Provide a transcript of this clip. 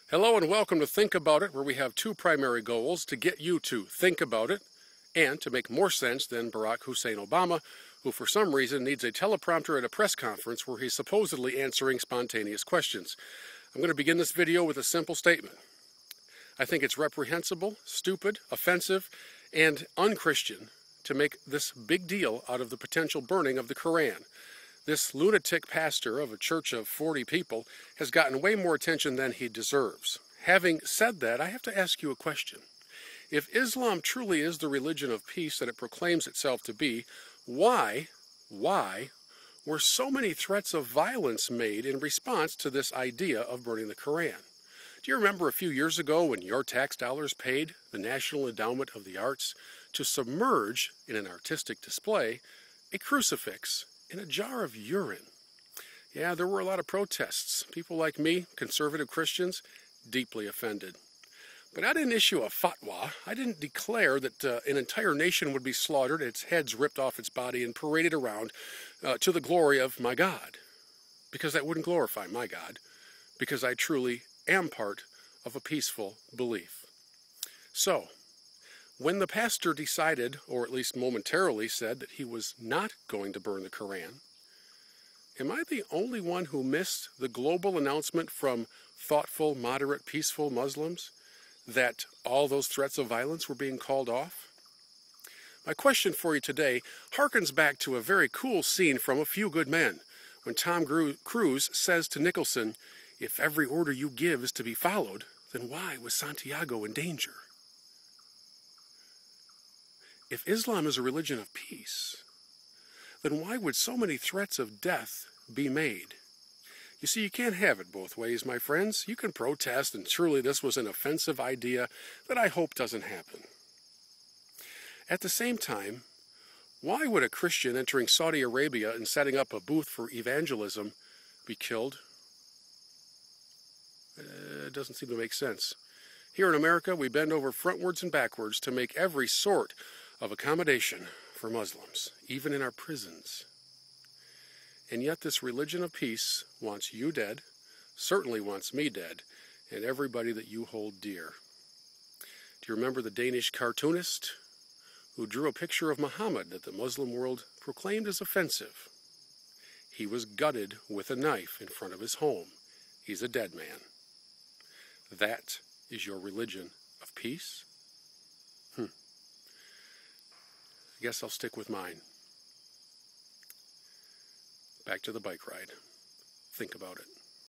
Hello and welcome to Think About It, where we have two primary goals: to get you to think about it and to make more sense than Barack Hussein Obama, who for some reason needs a teleprompter at a press conference where he's supposedly answering spontaneous questions. I'm going to begin this video with a simple statement. I think it's reprehensible, stupid, offensive, and unchristian to make this big deal out of the potential burning of the Koran. This lunatic pastor of a church of 40 people has gotten way more attention than he deserves. Having said that, I have to ask you a question. If Islam truly is the religion of peace that it proclaims itself to be, why were so many threats of violence made in response to this idea of burning the Koran? Do you remember a few years ago when your tax dollars paid the National Endowment of the Arts to submerge, in an artistic display, a crucifix in a jar of urine? Yeah, there were a lot of protests. People like me, conservative Christians, deeply offended. But I didn't issue a fatwa. I didn't declare that an entire nation would be slaughtered, its heads ripped off its body and paraded around to the glory of my God. Because that wouldn't glorify my God. Because I truly am part of a peaceful belief. So, when the pastor decided, or at least momentarily said, that he was not going to burn the Koran, am I the only one who missed the global announcement from thoughtful, moderate, peaceful Muslims that all those threats of violence were being called off? My question for you today harkens back to a very cool scene from A Few Good Men, when Tom Cruise says to Nicholson, "If every order you give is to be followed, then why was Santiago in danger?" If Islam is a religion of peace, then why would so many threats of death be made? You see, you can't have it both ways, my friends. You can protest, and truly this was an offensive idea that I hope doesn't happen. At the same time, why would a Christian entering Saudi Arabia and setting up a booth for evangelism be killed? It doesn't seem to make sense. Here in America, we bend over frontwards and backwards to make every sort of accommodation for Muslims, even in our prisons. And yet this religion of peace wants you dead, certainly wants me dead, and everybody that you hold dear. Do you remember the Danish cartoonist who drew a picture of Muhammad that the Muslim world proclaimed as offensive? He was gutted with a knife in front of his home. He's a dead man. That is your religion of peace? I guess I'll stick with mine. Back to the bike ride. Think about it.